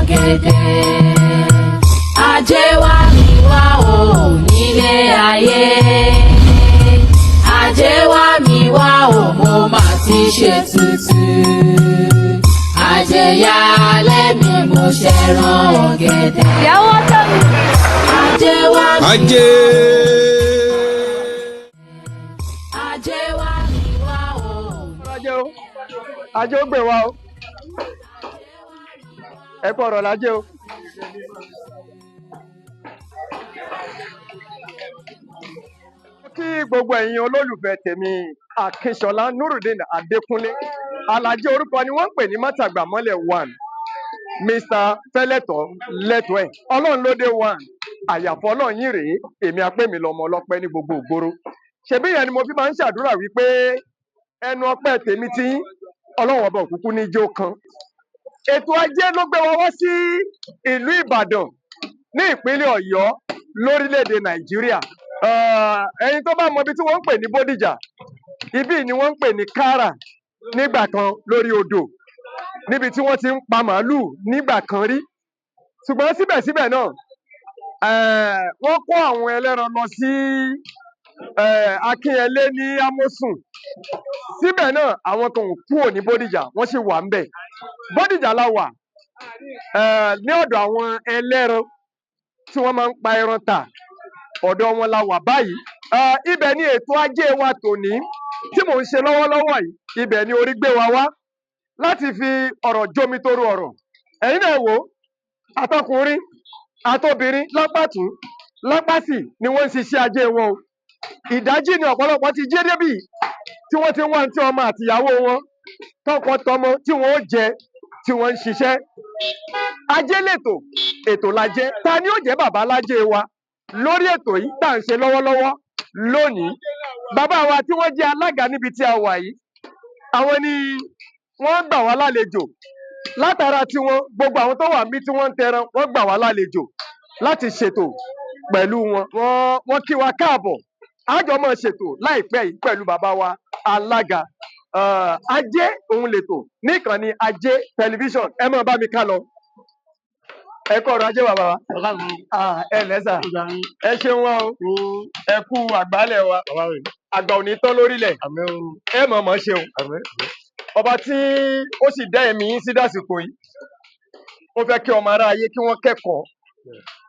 ọ̀gẹ̀dẹ̀. Ajé wá mi wá o nílé ayé. Ajé wá mi wá o mo mà ti ṣe tuntun. Ajé yálẹ̀ mi mo ṣẹran ọ̀gẹ̀dẹ̀. Ìyàwó tó mi. Ajé wá mi wá. Ajé. Ajé wá mi wá o. Ajé ó gbè wá o. Ẹ kú ọ̀rọ̀ lájé o. Kí gbogbo ẹ̀yin olólùfẹ́ tèmi Akínṣọlá Nurudeen Adékúnlé Alhaji orúkọ ni wọ́n ń pè ní Mátàgbà mọ́lẹ̀ one Mr. Fẹ́lẹ́tọ̀ lẹ́tọ̀ ẹ̀ Ọlọ́run ló dé one àyàfọ́ Ọlọ́run yín rèé èmi apẹ́mi lọ́mọ ọlọ́pẹ́ ní gbogbo ògbóró ṣebí yẹn ni mo fi máa ń ṣàdúrà wípé ẹnu ọpẹ́ tèmi tí Ọlọ́run ọba òkúkú ní jó kan ètò ajé ló gbé wa wá sí ìlú Ìbàdàn ní ìpínlẹ̀ Ọ̀yọ́ lórílẹ̀‐èdè Nàìjíríà ẹ̀yin tó bá mọ ibi tí wọ́n ń pè ní Bódìjà ibí ni wọ́n ń pè ní Kárà nígbà kan lórí odò níbi tí wọ́n ti ń pa màálù nígbà kan rí ṣùgbọ́n síbẹ̀síbẹ̀ náà wọ́n kó àwọn ẹlẹ́ran lọ sí Akínyẹlé ní Amosun síbẹ̀ náà àwọn kan ò kúrò ní Bódìjà wọ́n sì wà ń bẹ̀ Bódìjà la wà ní ọ̀dọ̀ àwọn ẹlẹ́ran tí wọ́n máa ń pa ẹran tà ọ̀dọ̀ wọn la wà báyìí ibẹ̀ ni ètò ajé wa tòní tí mò ń ṣe lọ́wọ́lọ́wọ́ yìí ibẹ̀ ni orí gbé wa wá láti fi ọ̀rọ̀ jomitoro ọ̀rọ̀ ẹ̀yin náà wò àtọkùnrin àtobìnrin lápàtún lápàsì ni wọ́n ń ṣiṣẹ́ ajé wọn o ìdájí ni ọ̀pọ̀lọpọ̀ ti jí débì tí wọ́n ti ń wá ní tí ọmọ àtìyàwó wọn tọkọtọmọ tí wọ́n ó jẹ tí wọ́n ń ṣiṣẹ́ ajé lètò ètò lajẹ ta ni ó jẹ́ bàbá lájé wa lórí ètò yìí tá à ń ṣe lọ́wọ́lọ́wọ́ lónìí bàbá wa tí wọ́n jẹ́ alága níbi tí a wà yìí àwọn ni wọ́n gbà wá lálejò látara tiwọn gbogbo àwọn tó wà níbí tí wọ́n ń tẹran wọ́n gbà wá lálejò láti ṣètò pẹ̀lú wọn wọ́n kí wa káàbọ̀ àjọ máa ṣètò láìpẹ́ yìí pẹ̀lú bàbá wa alága ajé òun lètò níkànnì Ajé tẹlifíṣọ̀n ẹ máa bá mi ká lọ ẹ kọ ọ̀rọ̀ ajé bàbá wa ẹ lẹ́sà ẹ ṣeun wa o ẹ kú àgbálẹ̀ wa àgbà ò ní tán lórílẹ̀ ẹ mọ̀ mọ́ ṣeun ọba tí ó sì dá ẹ̀mí yín sí dásìkò yìí ó fẹ́ kí ọmọ ará ayé kí wọ́n kẹ́kọ̀ọ́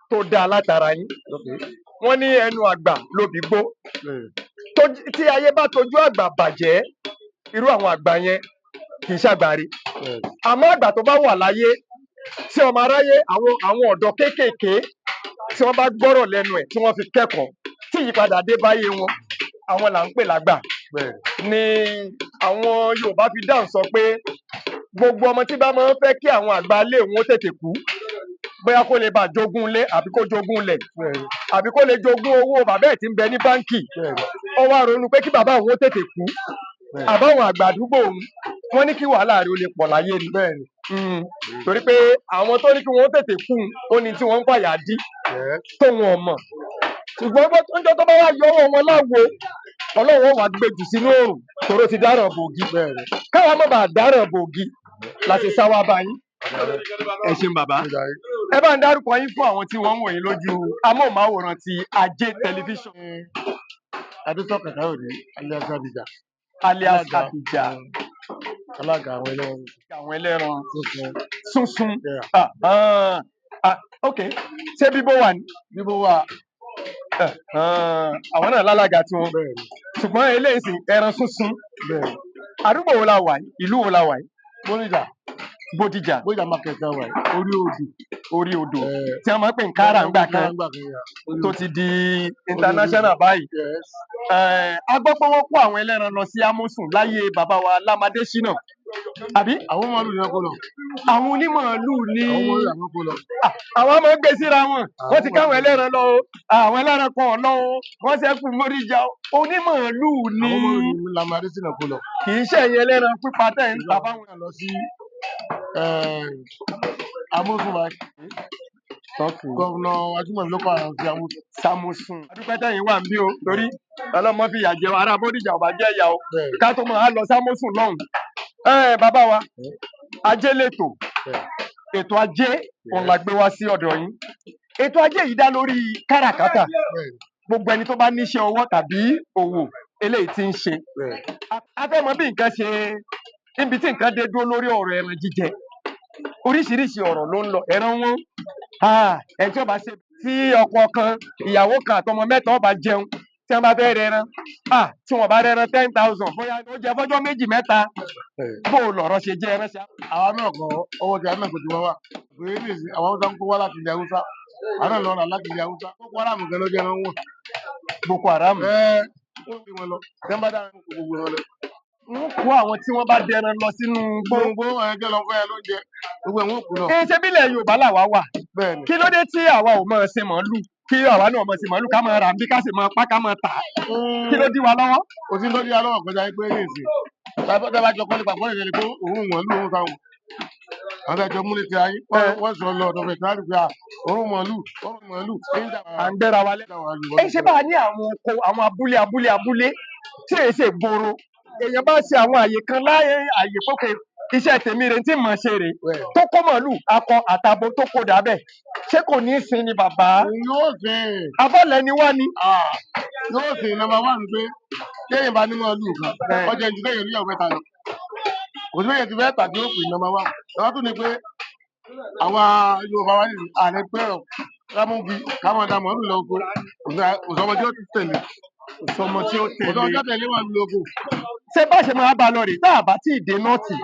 tó dáa látara yín wọ́n ní ẹnu àgbà lóbi gbó tí ayé bá tojú àgbà bàjẹ́ irú àwọn àgbà yẹn kì í ṣàgbáre àmọ́ àgbà tó bá wà láyé tí ọmọ aráyé àwọn ọ̀dọ́ kéékèèké tí wọ́n bá gbọ́rọ̀ lẹ́nu ẹ̀ tí wọ́n fi kẹ́kọ̀ọ́ tí ìyípadà dé báyé wọn àwọn là ń pè lágbà ni àwọn Yorùbá fi dáhùn sọ pé gbogbo ọmọ tí bá máa ń fẹ́ kí àwọn àgbà ilé wọn tètè kú bóyá kó lè bá jogún ilé àbí kó jogún ilẹ̀ àbí kó lè jogún owó bàbá ẹ̀ tí ń bẹ ní báńkì ó wá ronú pé kí bàbá òun tètè kú àbáwọn àgbà àdúgbò òun wọ́n ní kí wàhálà rẹ̀ ó lè pọ̀ láyé ni torí pé àwọn tó ní kí wọ́n tètè kú ó ní tí wọ́n ń fàyà dí tó wọn mọ̀ ṣùgbọ́n ọjọ́ tó bá wá yọ ọwọ́ wọn láwo Ọlọ́run wà gbé jù sínú oòrùn tòró ti dáràn bògì káwa má bàa dáràn bògì láti sáwá báyìí ẹ ṣeun bàbá ẹ bá ń dárúkọ yín fún àwọn tí wọ́n ń wò yín lójú amóhùnmáwòrán ti Ajé tẹlifíṣọ̀n. Adésọ̀kè Káyọ̀dé alias Abija. alias Abija alága àwọn ẹlẹ́ran sunsun ok ṣé bíbó wà ní. bíbó wà àwọn náà lálága tí wọn ṣùgbọ́n eléyìí sì ẹran sunsun àdúgbò wo la wà yìí ìlú wo la wà yìí. Bódìjà market wà orí odò tí wọ́n máa ń pè ní Kárà ńgbà kan tó ti di international báyìí. A gbọ́ pé wọ́n kó àwọn ẹlẹ́ran lọ sí Amosun láyé bàbá wa Lámadé Ṣínà àbí. àwọn màálù ni wọ́n kó lọ. àwọn onímàálù ni àwọn kó lọ. àwọn máa ń gbé síra wọn wọ́n ti káwọn ẹlẹ́ran lọ o àwọn ẹlẹ́ran kan lọ o wọ́n ṣẹ́kù Bódìjà onímàálù ni. àwọn màálù ni Lámadé Ṣínà kó lọ. kì í ṣẹ̀yìn ẹlẹ́ran pípa tẹ̀ ń ta fáwọn lọ sí Amosun wa gọ́vùnà Ajímọ̀bí ló kọ́ àwọn ti Samosun. adúpẹ́ tẹ̀yìn wà ń bí o torí ọlọ́mọ fi ìyà jẹ ará Bódìjà ò bá jẹ́ ìyà o ká tó máa lọ Samosun lọ́hùn. bàbá wa Ajé lètò ètò ajé òun la gbé wá sí ọ̀dọ̀ yín. Ètò ajé yìí dá lórí káràkátà gbogbo ẹni tó bá níṣẹ́ ọwọ́ tàbí òwò eléyìí tí ń ṣe. A fẹ́ mọ bí nǹkan ṣe níbi tí nǹkan dé dúró lórí ọ̀rọ̀ ẹran jíjẹ. Oríṣiríṣi ọ̀rọ̀ ló ń lọ. Ẹran wọn ẹni tí ó bá ṣe tí ọkọ kan ìyàwó kan àtọmọ mẹ́ta ó bá jẹun tí wọ́n bá fẹ́ rẹran tí wọ́n bá rẹran 10,000 bóyá ó jẹ fọ́jọ́ méjì mẹ́ta bó lọ̀rọ̀ ṣe jẹ́ ẹran ṣá. Àwa náà kọ owó tí a náà kò ti wá wà pé ní ìsìn àwọn Haúsá ń kó wá láti ilẹ̀ Haúsá àwọn náà lọ rà láti ilẹ̀ Haúsá Boko Haram gan ló jẹ́ ẹran wọn. Boko Haram. Wọ́n fi wọn lọ tẹ́ bá dára gbogbo wọn lọ. Wọ́n kó àwọn tí wọ́n bá dẹran lọ sínú gbogbo ẹ̀jẹ̀ lọ fún ẹ lóúnjẹ gbogbo ẹ̀wọ̀n kù náà. ṣé bílẹ̀ Yorùbá làwa wà kí ló dé tí àwa ò máa ṣe màálù kí àwa náà máa ṣe màálù ká máa rà bí ká sì máa pa ká máa tà kí ló dí wa lọ́wọ́. òsín tó dí wa lọ́wọ́ kọjá pé ní ìsìn tábà jọ kọ́lé pàpọ̀ ìrẹ̀lẹ̀ pé òun màálù òun sáwọn àwọn ẹjọ́ múlẹ̀ ti ayé wọ́n sọ lọ ọ̀dọ̀ fẹ̀ káàdì pé òun màálù à ń gbéra wa lẹ́nu. ṣé bá a ní àwọn abúlé tí èyí ṣe gbòòrò èèyàn bá ṣe àwọn àyè kan láyé àyè pókè iṣẹ́ tèmi rè tí mò ń ṣe rè tó kó màálù akọ àtabo tó kó dàbẹ̀ ṣé kò ní í sin ni bàbá. yóò sìn. abọ́lẹ̀ ni wá ni. yóò sìn nọ́mbà wà ní pé kéèyàn bá ní màálù kan ọjà ìjùlẹ̀ yẹn níyàwó mẹ́ta lọ kò sí bẹ́yẹn ti fẹ́ tàbí ó pè nọ́mbà wà lọ́wọ́ tún ni pé àwa Yorùbá wá nìyí àlẹ́ pé kámúgi kámọ́ da màálù lọ oko òsọmọ tí ó ti tẹ̀lé òsọmọ tí ó tẹ̀lé òsọmọ tí ó tẹ̀lé wà lóko. ṣé bá ṣe máa bá a lọ rè tá a bá tí ì dé nọ́ọ̀tì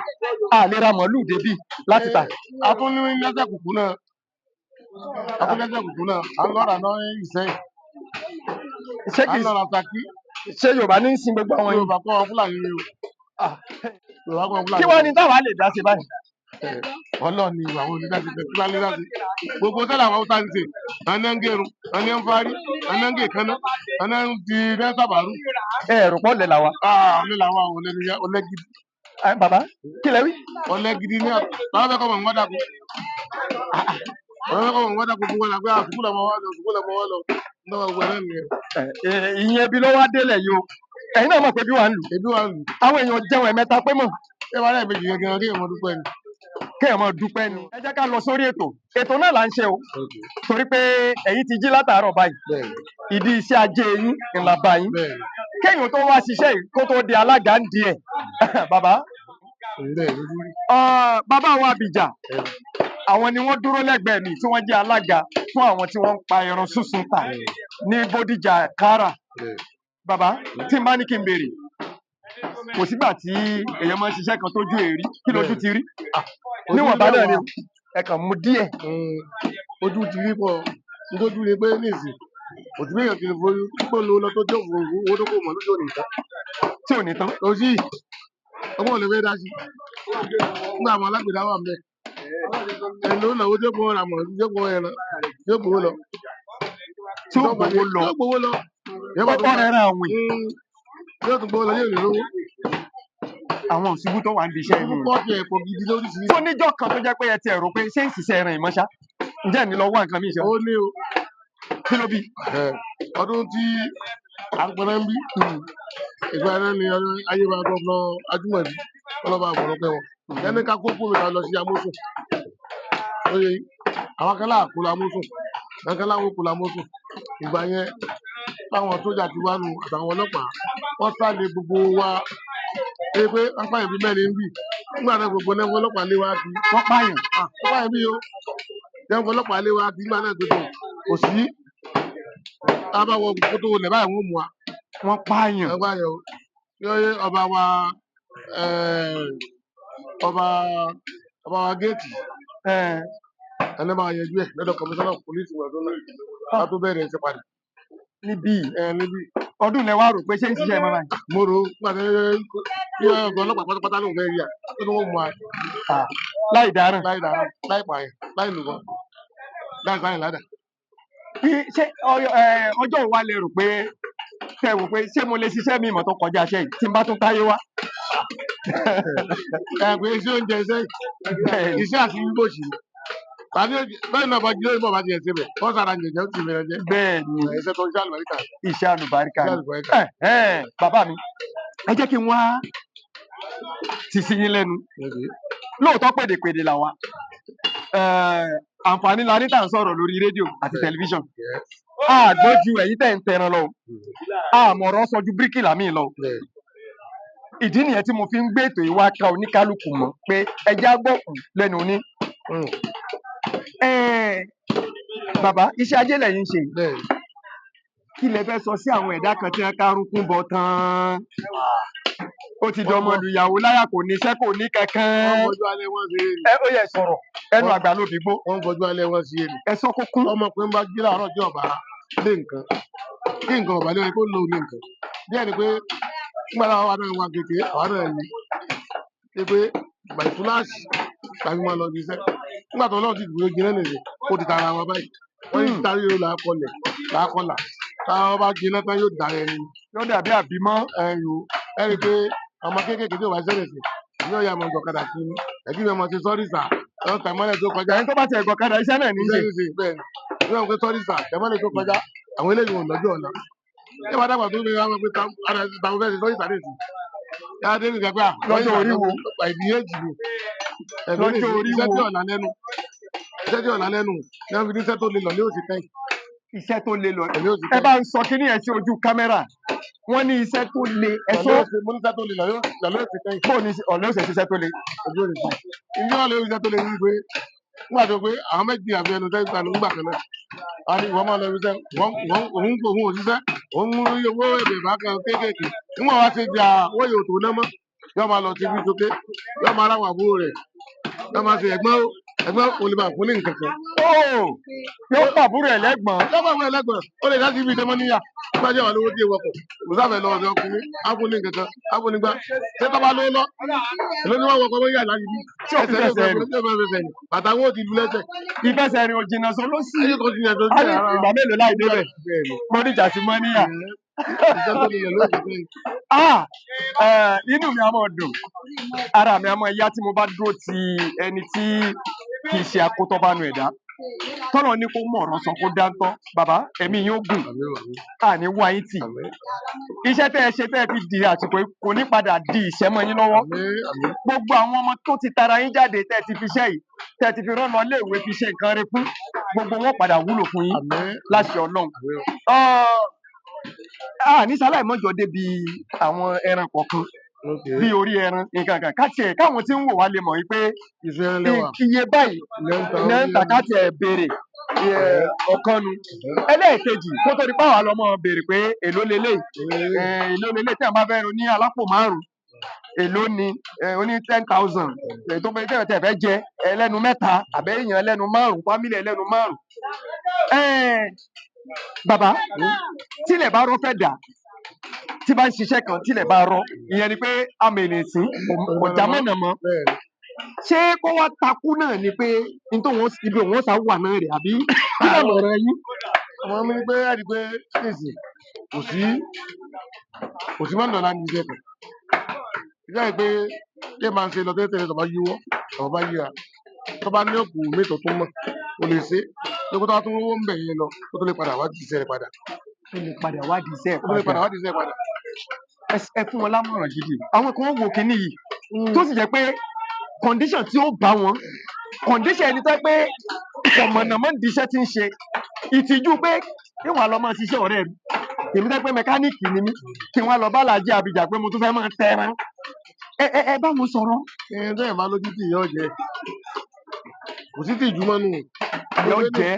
a lè ra màálù débì láti tà. a tún ní lẹ́sẹ̀ kùkù náà a ń lọ́ra náà Ìṣẹ́yìn a ń lọ́ra Ṣakí. ṣé Yorùbá ní í sin gbogbo àwọn yìí. Yorùbá kọ́ wọn Fúlàní ni o. Yorùbá kọ́ wọn Fúlàní. kí wọ́n ní táwa lè dá sí báyìí. Ọlọ́run ni àwọn onídàájú tẹ kí wọ́n lé láti gbogbo sẹ́lẹ̀ àwọn Haúsá ń ṣe àná ń gẹrun àná ń fárí àná ń gé kaná àná ń di nẹ́sàbàrú. ẹ̀rù pọ̀ lẹ̀ làwa. ọ̀lẹ́ làwa ọ̀lẹ́ gidi. Bàbá kí lẹ wí. ọ̀lẹ́ gidi ní àwọn fẹ́ kọ́ mọ̀ ń wọ́dà kú. àwọn fẹ́ kọ́ mọ̀ ń wọ́dà kú fún wọn la pé àsùkú lọ́mọ wá lọ náà wọ ẹ̀rẹ́ nìyẹn. ìyẹn bí ló wá délẹ̀ yìí o ẹ̀yin náà mọ̀ pé bí wàá lù. ebi wà lù. àwọn èèyàn jẹun ẹ̀mẹ́ta pé mọ̀. ẹ wà láì méjì gẹ́gẹ́ kéèyàn mọ dúpẹ́ ni. kéèyàn mọ dúpẹ́ ni. ẹ jẹ́ ká lọ sórí ètò náà là ń ṣe o torí pé ẹ̀yin ti jí látàárọ̀ báyìí ìdí iṣẹ́ ajé yín ńlá báyìí kéèyàn tó wá ṣiṣẹ́ yìí kó tó di alága ń di ẹ̀ bàbá. bàbá wa Abija àwọn ni wọ́n dúró lẹ́gbẹ̀ẹ́ mi tí wọ́n jẹ́ alága fún àwọn tí wọ́n ń pa ẹran sísun tà ní Bódìjà Kára. Bàbá tí n bá ní kí n béèrè kò sígbà tí èèyàn máa ń ṣiṣẹ́ kan tójú èrí kí lójú ti rí níwọ̀n bá náà ni ẹ kàn mú díẹ̀. ojú ti rí pọ̀ nítorí ni pé nísìn òtí méèyàn ti forí pípọ̀ lówó lọ tó jẹ́ òfurufú owó tó kò mọ̀ lójú òní tán. tí ò ní tán. òsì ọmọ ò lè fẹ́ dá sí nígbà àwọn alágbèdá wà ń bẹ̀ ẹni ló náwó tí ó gbowó ra mọ̀ tí ó gbowó ẹran tí ó gbowó lọ. tí ó gbowó lọ. ọkọ rẹ ra àwìn. yóò tún gbowó lọ yóò lè lówó. àwọn òṣìbú tó wà ń di iṣẹ́ yìí. pọ́ọ̀tì ẹ̀pọ̀ gidi lóríṣiríṣi. tó níjọ́ kan tó jẹ́ pé ẹ ti ẹ̀rọ pé ṣé ń ṣiṣẹ́ ẹran ìmọ̀ṣá ǹjẹ́ ní lọ wá nǹkan mìíràn. ó ní o. kí ló bí. ọdún tí à ń pẹrẹ ń bí ìgbà yẹn ni ayéba gọvnọ Ajímọ̀bí ọlọ́ba àbọ̀rọ̀pẹ̀ wọn ẹni ká kó fún mi ká lọ sí amósùn lóye àwọn kan láàkó lamósùn àwọn kan láwọn kó lamósùn ìgbà yẹn táwọn sójà ti wá nù àtàwọn ọlọ́pàá wọ́n sáde gbogbo wa pé wọ́n pààyàn bí mẹ́rin ń bì nígbà náà gbogbo náà ọlọ́pàá lé wa kí wọ́n pààyàn bí o jẹun ọlọ́pàá lé wa kí nígbà náà gbogbo kò sí tábàwọ̀ kótó lẹ̀ báyìí wọ́n mú wa. wọ́n pààyàn. wọ́n pààyàn o yóò ọba wa géètì ẹni máa yẹjú ẹ lọ́dọ̀ kọmíṣánná pólísì ọdún náà ká tó bẹ̀rẹ̀ ẹsẹ̀ padà. níbí ọdún lẹ wá rò pé ṣé ń ṣiṣẹ́ mọ́ra. mo rò ó pàṣẹ kí ọgọ ọlọ́pàá pátápátá ló ń fẹ́ rí à tó ní wọ́n mú wa. láì dáràn. láì pààyàn láì lùkọ́ láì pààyàn ládàá. ṣé ọjọ́ wa lè rò pé tẹ wò pé ṣé mo lè ṣiṣẹ́ mi ìmọ̀ tó kọjá iṣẹ́ yìí tí n bá tún táyé wá. pé iṣẹ́ oúnjẹ iṣẹ́ àti bíbò sí tàbí bẹ́ẹ̀ náà bá jí lórí bọ̀ bá ti ẹ̀ síbẹ̀ wọ́n sára jẹ̀jẹ̀ ó ti bẹ̀rẹ̀ jẹ́. bẹ́ẹ̀ ni iṣẹ́ tó iṣẹ́ àlùbáríkà. iṣẹ́ àlùbáríkà ni bàbá mi ẹ jẹ́ kí n wá ti sí yín lẹ́nu lóòótọ́ pèdèpèdè làwa àǹfààní la ní tà ń sọ̀rọ̀ lórí rédíò àti Bẹ́ẹ̀. tẹlifíṣàn Yes. àgbọ́n ju ẹ̀yin tẹ̀ ń tẹran lọ àmọ̀ràn sọ ju bíríkìlà míì lọ Bẹ́ẹ̀. ìdí nìyẹn tí mo fi ń gbé ètò yìí wá ká oníkálukú mọ̀ pé ẹjẹ́ agbọ́kùn lẹ́nu ní. Mm. Bàbá iṣẹ́ ajé lẹ́yìn ṣe Bẹ́ẹ̀. kí lẹ fẹ́ sọ sí àwọn ẹ̀dá kan tí wọ́n kárùnkún bọ̀ tán ó ti dọmọ lùyàwó láyà kò níṣẹ́ kò ní Wọ́n kankan fojú alẹ́ wọn sí èrè. ó yẹ sọ̀rọ̀ ẹnu àgbà ló fi gbó Wọ́n fojú alẹ́ wọn sí èrè. ẹ sọ kúkún. Ọmọkùnrin bá jí láàárọ̀ tí ọba lé nǹkan kí nǹkan ọba lé wọn kó lò ní nǹkan. Bí ẹni pé nígbà táwọn wà náà wà kékeré àwa náà ní. Ṣé pé bàìtúláàsì tàbí máa lọ ibiṣẹ́. Nígbà tó lọ́ọ̀ ti dùn jiná nìyẹn ó ti tara wa báyìí. Wọ́n ní tari yóò làákọlẹ̀ làákọlà. Táwọn bá jiná tán yóò dára ẹni. yóò dàbí àbímọ́ Ẹ̀yìn o ẹni pé ọmọ kéékèèké tí ò bá ṣẹlẹ̀ sí yóò yà mọ̀ ọ̀kadà sí ni. Ẹ̀bí mi ọmọ ti sọ́rí sà ẹ̀rọ tẹ̀mọ́lẹ̀ tó kọjá. ẹni tó bá ti ẹ̀gọ́ kadà iṣẹ́ náà ní í ṣe. Bẹ́ẹ̀ ni yóò pé sọ́rí sà tẹ̀mọ́lẹ̀ tó kọjá àwọn eléyìí wọn lọ́jọ́ ọ̀la. Ṣé wàá dàgbà tó ń bẹ wọn pé táwọn fẹ́ẹ́ ṣe sọ́rí sà lẹ́sìn. Yàrá dé nìkan pé à Lọ́jọ́ orí wo? ìdí èjì ni. Lọ́jọ́ orí wo? Iṣẹ́ tí ọ̀la lẹ́nu ní wọ́n fi ní iṣẹ́ tó le lọ ní òsì kẹ́yìn. Iṣẹ́ tó le lọ Ẹ̀mí òsì ẹ bá ń sọ kíní ẹ̀ sí ojú kámẹ́rà wọ́n ní iṣẹ́ tó le ẹ sọ mo ní iṣẹ́ tó le lọ ní òsì kẹ́yìn. bó ní ọ̀lẹ́ òsè ṣiṣẹ́ tó le. Ojú òrì sí. Ìjọ ọ̀lẹ́ òsì tó le ní pé nígbà tó pé àwọn méjì àfi ẹnu tẹ́ ìgbà nígbà kan náà. A ní ìwọ́n máa lọ ibiṣẹ́ òun òṣìṣẹ́ òun mú owó ẹ̀bẹ̀ bá kan kéékèèké. Níwọ̀n wá ṣe jà owó yóò tó ná mọ́. Yọ́ máa lọ sí ibi sókè. Yọ́ máa ráwọn àbúrò rẹ̀. Yọ́ máa ṣe ẹ̀gbọ́n olùbà fún ní nǹkan kan. Yóò pàbúrò ẹ̀ lẹ́gbọ̀n. Lọ́pọ̀ àwọn ẹlẹ́gbọ̀n ó lè láti ibi ìdẹ́mọ́ níyà. Nígbà tí àwọn olówó dé wọkọ̀. Kò sáfẹ́ lọ ọ̀dọ̀ ọkùnrin. Áfún ní nǹkan kan. Áfún nígbà. Ṣé tọ́ bá lówó lọ? Èló ni wọ́n wọkọ̀ wọ́n yà láyé bí? Tí ò fi fẹsẹ̀ rìn. Bàtà wọn ò ti lu lẹ́sẹ̀. Ìfẹsẹ̀ rìn ò jìnnà sọ ló sí. Ayé kan ti yàn tó A jẹ́ ní ara. ìgbà mélòó láì débẹ̀. Mọ́níjà sí mọ́níyà. Iṣẹ́ tó lè lọ lóògùn fún Inú mi á máa dùn. Ara mi á máa yá tí mo bá dúró ti ẹni tí kì í ṣe akótọ́bánu ẹ̀dá. Tọ́lọ̀ ní kó mọ̀ ọ̀rọ̀ sọ kó dáńtọ́. Bàbá ẹ̀mí yóò gùn. Àní wá yín tì. Iṣẹ́ tẹ́ ẹ ṣe tẹ́ ẹ fi di àsìkò yìí kò ní padà di ìṣẹ́ mọ́ yín lọ́wọ́. Gbogbo àwọn ọmọ tó ti tara yín jáde tẹ́ ẹ ti fi iṣẹ́ yìí tẹ́ ẹ ti fi rán lọ iléèwé fi ṣe nǹkan rẹ fún gbogbo wọn padà wúlò fún yín láṣẹ Ọlọ́run. Ní sáláì mọ́jọ débi àwọn ẹran kọ̀ọ̀kan bí orí ẹran nǹkan kan káwọn tí ń wò wá lè mọ̀ wípé iye báyìí ní ń tà káti ẹ̀ béèrè ọ̀kan nu. Ẹlẹ́ẹ̀kejì kó tó di báwa lọ́mọ béèrè pé èló lélẹ̀ tí a bá fẹ́ ro ní alápò márùn-ún èló ni oní 10,000 tó fẹ́ tẹ̀ fẹ́ jẹ ẹlẹ́nu mẹ́ta àbẹ́yàn ẹlẹ́nu márùn-ún fámílì ẹlẹ́nu márùn-ún. Bàbá tílẹ̀ bá rọ́ fẹ́ dà tí bá ń ṣiṣẹ́ kan tílẹ̀ bá rọ́ ìyẹn ni pé amèlè sí ọjà mọ̀nà mọ́ ṣé kó wá takú náà ni pé ibi òun sá wà náà rẹ̀ àbí kí ló lọ rẹ yín. Ọmọ mi ní pé ẹ̀rí pé ṣèṣì kò sí mọ́ndọ̀lá ní iṣẹ́ kan. Ìjà yìí pé kí ẹ máa ń ṣe lọ tẹ́lẹ̀ tó bá yíwọ́ tó bá yíra tó bá ní òkú mẹ́tọ̀ tó mọ̀ o lè ṣe lóko tó bá tún owó ń bẹ̀ yẹn lọ kó tó lè padà wá di iṣẹ́ rẹ̀ padà. Ó lè padà wá di iṣẹ́ padà. Ẹ fún wọn lámọ̀ràn gidi àwọn kan wò kíní yìí tó sì jẹ́ pé condition tí ó bá wọn condition ẹni tó pé ọ̀mọ̀nàmọ́ di iṣẹ́ tí ń ṣe ìtìjú pé kí wọ́n lọ máa ṣiṣẹ́ ọ̀rẹ́ mi èmi tẹ́ pé mẹkáníìkì ni mí kí wọ́n lọ bá làájì àbíjà pé mo tún fẹ́ máa tẹran ẹ bá wọn sọ̀rọ̀. Bẹ́ẹ̀ máa lójú tì yóò jẹ kò sí tì jùmọ̀ nù. Yóò jẹ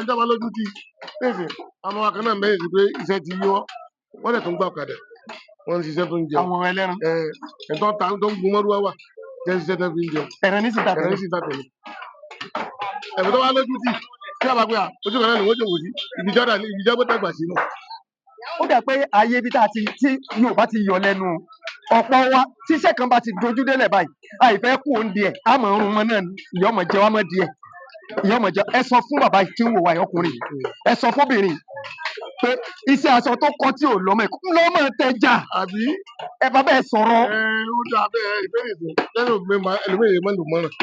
ń dábàá lójú tì pèsè àwọn akẹ́ náà mẹ́rin sí pé iṣẹ́ ti yíwọ́ wọ́n lè tún gbà ọ̀kadà wọ́n ń ṣiṣẹ́ tó ń jẹun. Àwọn ẹlẹ́ran. Ẹ̀tọ́ ta tó ń gun mọ́rúwá wà jẹ́ ṣiṣẹ́ tó fi ń jẹun. Ẹ̀rẹ̀ ní síta tẹ̀lé. Ẹ̀fọ́ tó wá lójú tì tí a bá pé ojú kan náà ni wọ́n jòkó sí ìbíjọ́ bó tẹ̀gbà sínú. Ó dà pé ayé ibi tí Yorùbá ti yọ lẹ́nu ọ̀pọ̀ wa tíṣẹ́ kan bá ti dojú délẹ̀ báyìí àìfẹ́ kú òǹdí ẹ̀ àmọ́ ọ̀run mọ́ náà ìyá ọmọ jẹ wá mọ́ díẹ̀ ìyá ọmọ jẹ ẹ sọ fún bàbá tí ń wò wá ọkùnrin ẹ sọ fóbìnrin pé iṣẹ́ aṣọ tó kọ́ tí ò lọ́mọ ẹ̀ lọ́mọ tẹja àbí ẹ bá bẹ́ẹ̀ sọ̀rọ̀. Ó dà bẹ́ẹ̀ ìbéèrè sí lẹ́nu ẹlòmíràn mọ́ lò mọ́ràn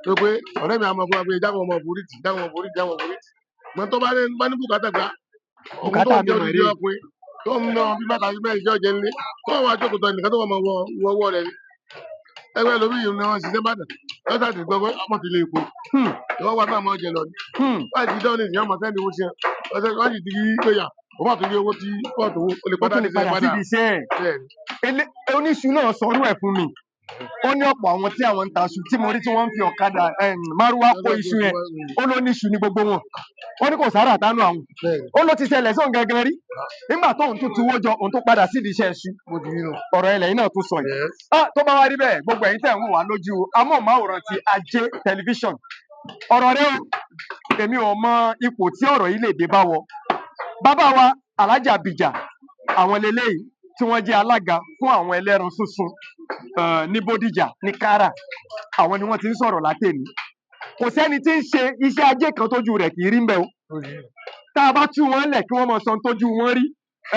tó pé ọ̀rẹ́ mi àmọ́ gbọ́dọ̀ pé jáwọ́ ọmọ burítì mọ tó bá ní bùkátà gbá òun tó ń jẹ́ òdìdí ọkùnrin tó ń ná bí bàtà bí mẹ́rin jẹ́ ọ̀jẹ̀ ńlẹ̀ tó wà jókòó tọ́ ẹnìkan tó wà máa wọ ọwọ́ rẹ̀ ni ẹgbẹ́ lómi yìí ni wọ́n ṣiṣẹ́ bàdàn lọ́sà tí gbọ́ pé ọmọ ti lè kó ìwọ́n wá táwọn ọjẹ lọ ni wọ́n ti dán ní ìyá ọmọ sẹ́ni owó sí ẹ wọ́n sì ti rí péyà wọ́n bá tún rí owó tí pọ́ọ̀tù ó lè padà síbi iṣẹ́ oníṣu náà sọrú ẹ̀ fún mi ó ní ọ̀pọ̀ àwọn tí àwọn ń ta iṣu tí mo rí tí wọ́n ń fi ọ̀kadà márúwá kó iṣu yẹn ó ló níṣu ní gbogbo wọn ó ní kò sára àtánú àwọn ó ló ti ṣẹlẹ̀ sóun gangan rí nígbà tóun tún tuwó jọ òun tó padà sídìí iṣẹ́ iṣu ọ̀rọ̀ ilẹ̀ yìí náà tún sọ yìí tó bá wá rí bẹ́ẹ̀ gbogbo ẹ̀yin tẹ̀ ń wò wá lójú amóhùnmáwòrán ti Ajé tẹlifíṣọ̀n ọ̀rọ̀ rẹ o èmi ò mọ ipò tí ọ̀rọ̀ yìí lè dé bá wọ bàbá wa Alhaji Abija àwọn leléyìí tí wọ́n jẹ́ alága fún àwọn ẹlẹ́ran sísun ní Bódìjà ní Kára àwọn ni wọ́n ti ń sọ̀rọ̀ látẹ̀ní kò sẹ́ni tí ń ṣe iṣẹ́ ajé kan tójú rẹ̀ kì í rí mbẹ́ o tá a bá tú wọn lẹ̀ kí wọ́n mọ sọ tójú wọn rí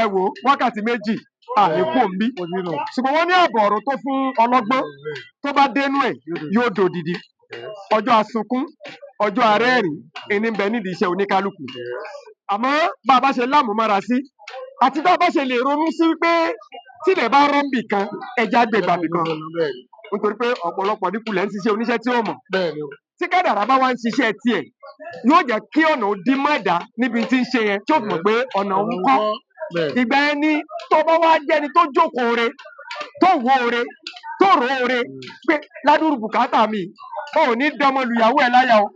ẹ wò wákàtí méjì àlékún òǹbí ṣùgbọ́n wọ́n ní ààbọ̀ ọ̀rọ̀ tó fún ọlọ́gbọ́n tó bá dénú ẹ̀ yóò dòdìdì ọjọ́ asunkún ọjọ́ arẹ́rìn ẹni bẹ nídìí iṣẹ́ oníkálukú àmọ́ bá a bá ṣe lámùmára sí àti bá a bá ṣe lè ronú sí pé tílẹ̀ bá rọ́ǹbì kan ẹja gbẹ̀gbàbì kan nítorí pé ọ̀pọ̀lọpọ̀ nípìnlẹ̀ ń ṣiṣẹ́ oníṣẹ́ tí ó mọ̀ tí kádàrá bá wá ń ṣiṣẹ́ tiẹ̀ yóò jẹ́ kí ọ̀nà ó dín mọ́ ẹ̀dá níbi tí ń ṣe yẹn tí ó mọ̀ pé ọ̀nà òun kọ́ ìgbà yẹn ni tó bá wá jẹ́ni tó jókòó re tó wo re tó rò ó re pé ládùúrú bùkátà mi ò ní dánmọ́ lùyàwó ẹ̀ láyà o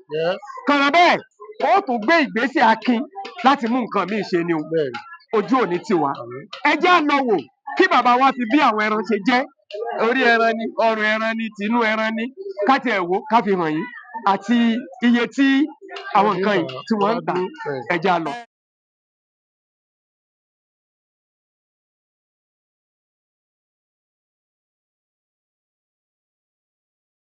kànáà bẹ́ẹ̀ ó tún gbé ìgbésẹ̀ akin láti mú nǹkan míì ṣe ni o ojú òní tiwa ẹ jẹ́ á lọ wò kí bàbá wa fi bí àwọn ẹran ṣe jẹ́ orí ẹran ni ọrùn ẹran ni tìnú ẹran ni ká tiẹ̀ wò ká fi hàn yín àti iye tí àwọn nǹkan yìí tí wọ́n ń tà ẹ jẹ́ á lọ.